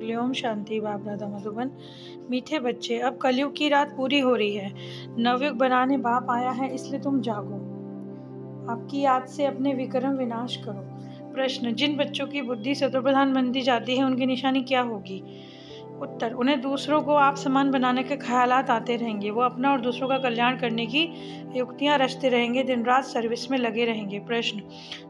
के लिए। ओम शांति। बाप दादा मधुबन। मीठे बच्चे, अब कलयुग की रात पूरी हो रही है। नवयुग बनाने बाप आया है, इसलिए तुम जागो। आपकी याद से अपने विक्रम विनाश करो। प्रश्न, जिन बच्चों की बुद्धि सतोप्रधान बनती जाती है उनकी निशानी क्या होगी? उत्तर, उन्हें दूसरों को आप समान बनाने के ख्यालात आते रहेंगे। वो अपना और दूसरों का कल्याण करने की युक्तियां रचते रहेंगे, दिन रात सर्विस में लगे रहेंगे। प्रश्न,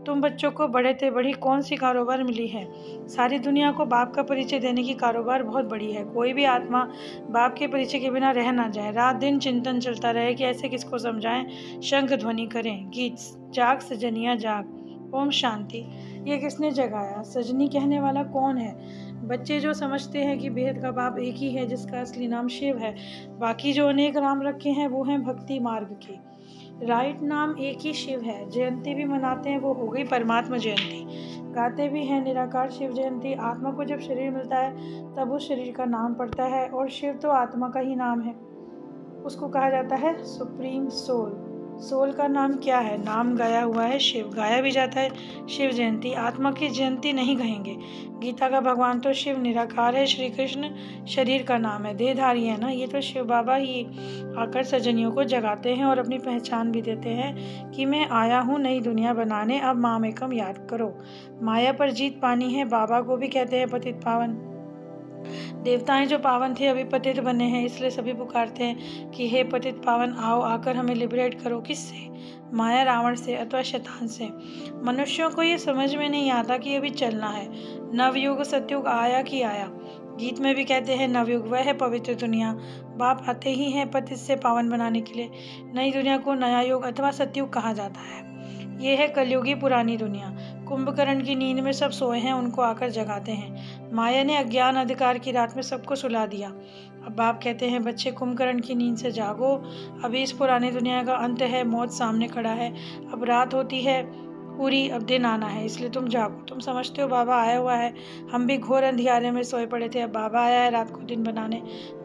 तुम बच्चों को बड़े ते बड़ी कौन सी कारोबार मिली है? सारी दुनिया को बाप का परिचय देने की कारोबार बहुत बड़ी है। कोई भी आत्मा बाप के परिचय के बिना रह ना जाए। रात दिन चिंतन चलता रहे कि ऐसे किसको समझाएं। शंख ध्वनि करें। गीत, जाग सजनिया जाग। ओम शांति। ये किसने जगाया? सजनी कहने वाला कौन है? बच्चे जो समझते हैं कि बेहद का बाप एक ही है जिसका असली नाम शिव है। बाकी जो अनेक नाम रखे हैं वो हैं भक्ति मार्ग के। राइट नाम एक ही शिव है। जयंती भी मनाते हैं, वो हो गई परमात्मा जयंती। गाते भी हैं निराकार शिव जयंती। आत्मा को जब शरीर मिलता है तब उस शरीर का नाम पड़ता है, और शिव तो आत्मा का ही नाम है। उसको कहा जाता है सुप्रीम सोल। सोल का नाम क्या है? नाम गाया हुआ है शिव, गाया भी जाता है शिव जयंती। आत्मा की जयंती नहीं कहेंगे। गीता का भगवान तो शिव निराकार है। श्री कृष्ण शरीर का नाम है, देहधारी है ना। ये तो शिव बाबा ही आकर सजनियों को जगाते हैं और अपनी पहचान भी देते हैं कि मैं आया हूँ नई दुनिया बनाने, अब माम एकम याद करो। माया पर जीत पानी है। बाबा को भी कहते हैं पतित पावन। देवताएं जो पावन थे अभी पतित बने हैं, इसलिए सभी पुकारते हैं कि हे पतित पावन आओ, आकर हमें लिबरेट करो। किससे? माया रावण से अथवा शैतान से। मनुष्यों को ये समझ में नहीं आता कि अभी चलना है। नवयुग सतयुग आया कि आया। गीत में भी कहते हैं नवयुग वह है पवित्र दुनिया। बाप आते ही हैं पतित से पावन बनाने के लिए। नई दुनिया को नया युग अथवा सतयुग कहा जाता है। ये है कलयुगी पुरानी दुनिया। कुंभकर्ण की नींद में सब सोए हैं, उनको आकर जगाते हैं। माया ने अज्ञान अंधकार की रात में सबको सुला दिया। अब बाप कहते हैं बच्चे कुंभकर्ण की नींद से जागो। अभी इस पुरानी दुनिया का अंत है, मौत सामने खड़ा है। अब रात होती है पूरी, अब दिन आना है, इसलिए तुम जागो। तुम समझते हो बाबा आया हुआ है। हम भी घोर अंधियारे में सोए पड़े थे, अब बाबा आया है रात को दिन बनाने।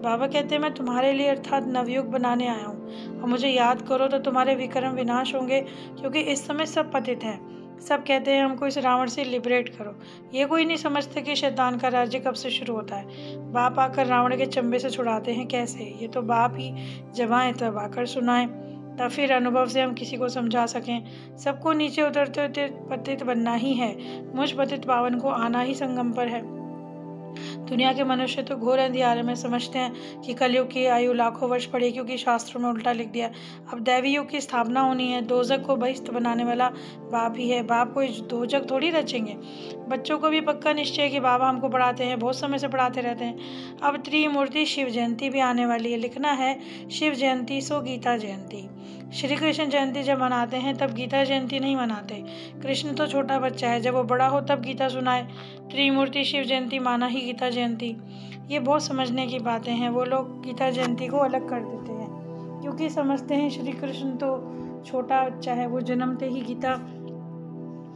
बाबा कहते हैं मैं तुम्हारे लिए अर्थात नवयुग बनाने आया हूँ, और मुझे याद करो तो तुम्हारे विक्रम विनाश होंगे, क्योंकि इस समय सब पतित हैं। सब कहते हैं हमको इस रावण से लिबरेट करो। ये कोई नहीं समझते कि शैतान का राज्य कब से शुरू होता है। बाप आकर रावण के चंबे से छुड़ाते हैं। कैसे? ये तो बाप ही जवाएं तब आकर सुनाएं, तब फिर अनुभव से हम किसी को समझा सकें। सबको नीचे उतरते उतरते पतित बनना ही है। मुझ पतित पावन को आना ही संगम पर है। दुनिया के मनुष्य तो घोर अंधियारे में समझते हैं कि कलयुग की आयु लाखों वर्ष पड़ी, क्योंकि शास्त्रों में उल्टा लिख दिया। अब दैवी युग की स्थापना होनी है। दोजक को बहिष्ठ बनाने वाला बाप ही है। बाप कोई दोजक थोड़ी रचेंगे। बच्चों को भी पक्का निश्चय है कि बाबा हमको पढ़ाते हैं, बहुत समय से पढ़ाते रहते हैं। अब त्रिमूर्ति शिव जयंती भी आने वाली है। लिखना है शिव जयंती सो गीता जयंती। श्री कृष्ण जयंती जब मनाते हैं तब गीता जयंती नहीं मनाते। कृष्ण तो छोटा बच्चा है, जब वो बड़ा हो तब गीता सुनाए। त्रिमूर्ति शिव जयंती माना ही गीता जयंती। ये बहुत समझने की बातें हैं। वो लोग गीता जयंती को अलग कर देते हैं, क्योंकि समझते हैं श्री कृष्ण तो छोटा बच्चा है, वो जन्मते ही गीता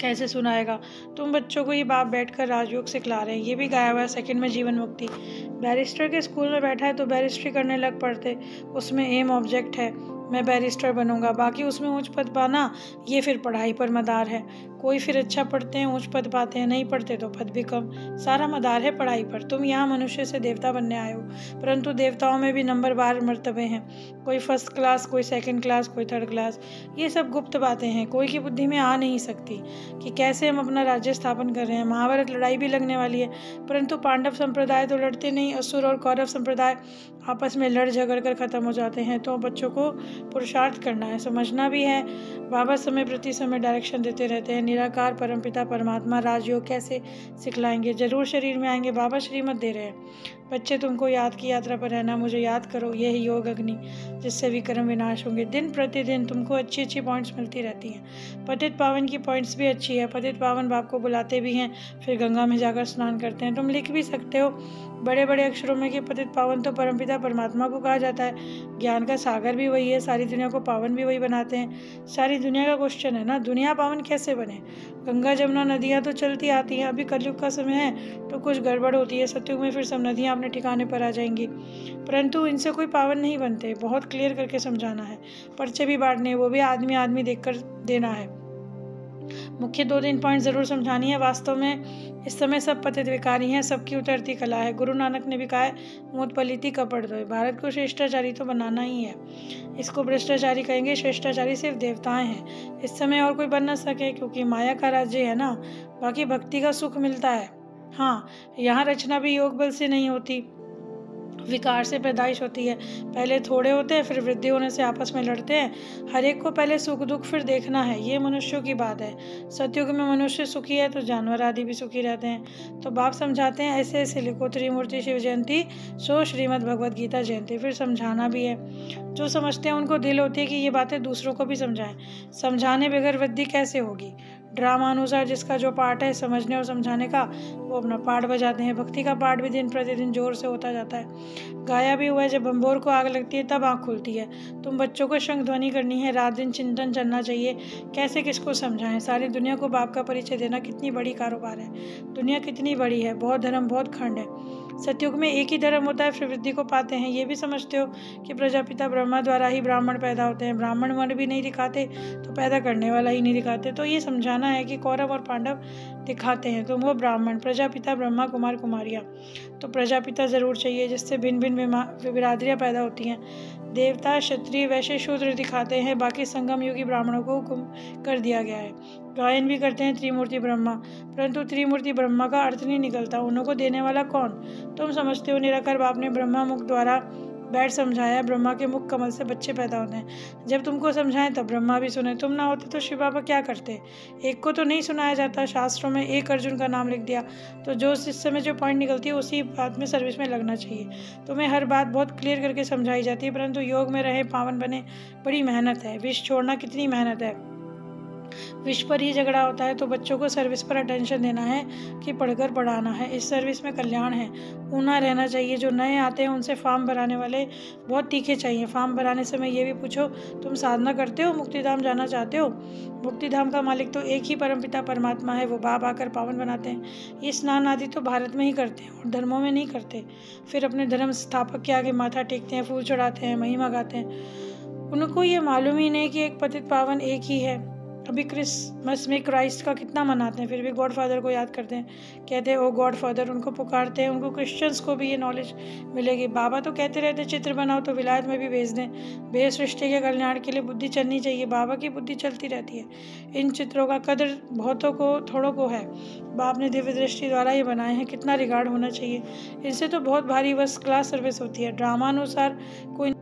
कैसे सुनाएगा। तुम बच्चों को ये बाप बैठकर राजयोग सिखला रहे हैं। ये भी गाया हुआ है सेकंड में जीवन मुक्ति। बैरिस्टर के स्कूल में बैठा है तो बैरिस्ट्री करने लग पड़ते। उसमें एम ऑब्जेक्ट है, मैं बैरिस्टर बनूंगा। बाकी उसमें उच्च पद पाना, ये फिर पढ़ाई पर मदार है। कोई फिर अच्छा पढ़ते हैं उच्च पद पाते हैं, नहीं पढ़ते तो पद भी कम। सारा मदार है पढ़ाई पर। तुम यहाँ मनुष्य से देवता बनने आए हो, परंतु देवताओं में भी नंबर बार मर्तबे हैं। कोई फर्स्ट क्लास, कोई सेकंड क्लास, कोई थर्ड क्लास। ये सब गुप्त बातें हैं, कोई की बुद्धि में आ नहीं सकती कि कैसे हम अपना राज्य स्थापन कर रहे हैं। महाभारत लड़ाई भी लगने वाली है, परंतु पांडव संप्रदाय तो लड़ते नहीं। असुर और कौरव संप्रदाय आपस में लड़ झगड़ कर खत्म हो जाते हैं। तो बच्चों को पुरुषार्थ करना है, समझना भी है। बाबा समय प्रति समय डायरेक्शन देते रहते हैं। निराकार परमपिता परमात्मा राजयोग कैसे सिखलाएंगे। जरूर शरीर में आएंगे। बाबा श्रीमत दे रहे हैं बच्चे तुमको याद की यात्रा पर रहना, मुझे याद करो। यही योग अग्नि जिससे विक्रम विनाश होंगे। दिन प्रतिदिन तुमको अच्छी अच्छी पॉइंट्स मिलती रहती हैं। पतित पावन की पॉइंट्स भी अच्छी है। पतित पावन बाप को बुलाते भी हैं, फिर गंगा में जाकर स्नान करते हैं। तुम लिख भी सकते हो बड़े बड़े अक्षरों में कि पतित पावन तो परमपिता परमात्मा को कहा जाता है। ज्ञान का सागर भी वही है, सारी दुनिया को पावन भी वही बनाते हैं। सारी दुनिया का क्वेश्चन है ना, दुनिया पावन कैसे बने। गंगा जमुना नदियाँ तो चलती आती हैं। अभी कलयुग का समय है तो कुछ गड़बड़ होती है। सतयुग में फिर सब नदियाँ अपने ठिकाने पर आ जाएंगी, परंतु इनसे कोई पावन नहीं बनते। बहुत क्लियर करके समझाना है। पर्चे भी बांटने, वो भी आदमी आदमी देखकर देना है। मुख्य 2-3 पॉइंट ज़रूर समझानी है। वास्तव में इस समय सब पतित विकारी हैं, सबकी उतरती कला है। गुरु नानक ने भी कहा है, मूत पलीती कपड़ धोए। भारत को श्रेष्ठाचारी तो बनाना ही है, इसको भ्रष्टाचारी कहेंगे। श्रेष्ठाचारी सिर्फ देवताएं हैं, इस समय और कोई बन न सके, क्योंकि माया का राज्य है ना। बाकी भक्ति का सुख मिलता है। हाँ, यहाँ रचना भी योग बल से नहीं होती, विकार से पैदाइश होती है। पहले थोड़े होते हैं, फिर वृद्धि होने से आपस में लड़ते हैं। हर एक को पहले सुख दुख फिर देखना है, ये मनुष्यों की बात है। सतयुग में मनुष्य सुखी है तो जानवर आदि भी सुखी रहते हैं। तो बाप समझाते हैं, ऐसे ऐसे लिखो, त्रिमूर्ति शिव जयंती सो श्रीमद् भगवद गीता जयंती। फिर समझाना भी है, जो समझते हैं उनको दिल होती है कि ये बातें दूसरों को भी समझाएं। समझाने बगैर वृद्धि कैसे होगी। ड्रामा अनुसार जिसका जो पार्ट है समझने और समझाने का, वो अपना पार्ट बजाते हैं। भक्ति का पार्ट भी दिन प्रतिदिन जोर से होता जाता है। गाया भी हुआ है, जब बम्बोर को आग लगती है तब आँख खुलती है। तुम बच्चों को शंख ध्वनि करनी है, रात दिन चिंतन चलना चाहिए, कैसे किसको समझाएं। सारी दुनिया को बाप का परिचय देना कितनी बड़ी कारोबार है। दुनिया कितनी बड़ी है, बहुत धर्म बहुत खंड है। सतयुग में एक ही धर्म होता है, फिर वृद्धि को पाते हैं। ये भी समझते हो कि प्रजापिता ब्रह्मा द्वारा ही ब्राह्मण पैदा होते हैं। ब्राह्मण मन भी नहीं दिखाते तो पैदा करने वाला ही नहीं दिखाते। तो ये समझाना है कि कौरव और पांडव दिखाते हैं, तो वो ब्राह्मण, प्रजापिता ब्रह्मा, कुमार कुमारियाँ। तो प्रजापिता जरूर चाहिए, जिससे भिन्न भिन्न बिरादरियाँ पैदा होती हैं। देवता क्षत्रिय वैश्य शूद्र दिखाते हैं, बाकी संगम युगी ब्राह्मणों को हुक्म कर दिया गया है। गायन भी करते हैं त्रिमूर्ति ब्रह्मा, परंतु त्रिमूर्ति ब्रह्मा का अर्थ नहीं निकलता। उन्हों को देने वाला कौन। तुम समझते हो निराकार बाप ने ब्रह्मा मुख द्वारा बैठ समझाया। ब्रह्मा के मुख कमल से बच्चे पैदा होते हैं। जब तुमको समझाएं तब ब्रह्मा भी सुने। तुम ना होते तो शिव बाबा क्या करते। एक को तो नहीं सुनाया जाता। शास्त्रों में एक अर्जुन का नाम लिख दिया, तो जो इस समय जो पॉइंट निकलती है उसी बात में सर्विस में लगना चाहिए। तुम्हें हर बात बहुत क्लियर करके समझाई जाती है, परंतु योग में रहे पावन बने बड़ी मेहनत है। विष छोड़ना कितनी मेहनत है, विष पर ही झगड़ा होता है। तो बच्चों को सर्विस पर अटेंशन देना है कि पढ़कर पढ़ाना है। इस सर्विस में कल्याण है, ऊना रहना चाहिए। जो नए आते हैं उनसे फॉर्म भराने वाले बहुत तीखे चाहिए। फॉर्म भराने समय ये भी पूछो, तुम साधना करते हो, मुक्तिधाम जाना चाहते हो। मुक्तिधाम का मालिक तो एक ही परमपिता परमात्मा है, वो बाप आकर पावन बनाते हैं। ये स्नान आदि तो भारत में ही करते हैं और धर्मों में नहीं करते। फिर अपने धर्म स्थापक के आगे माथा टेकते हैं, फूल चढ़ाते हैं, महिमा गाते हैं। उनको ये मालूम ही नहीं कि एक पतित पावन एक ही है। अभी क्रिसमस में क्राइस्ट का कितना मनाते हैं, फिर भी गॉड फादर को याद करते हैं, कहते हैं ओ गॉड फादर, उनको पुकारते हैं। उनको क्रिश्चियंस को भी ये नॉलेज मिलेगी। बाबा तो कहते रहते चित्र बनाओ तो विलायत में भी भेज दें। बेह सृष्टि के कल्याण के लिए बुद्धि चलनी चाहिए। बाबा की बुद्धि चलती रहती है। इन चित्रों का कदर बहुतों को थोड़ों को है। बाप ने दिव्य दृष्टि द्वारा ये बनाए हैं, कितना रिगार्ड होना चाहिए। इनसे तो बहुत भारी फर्स्ट क्लास सर्विस होती है। ड्रामा अनुसार कोई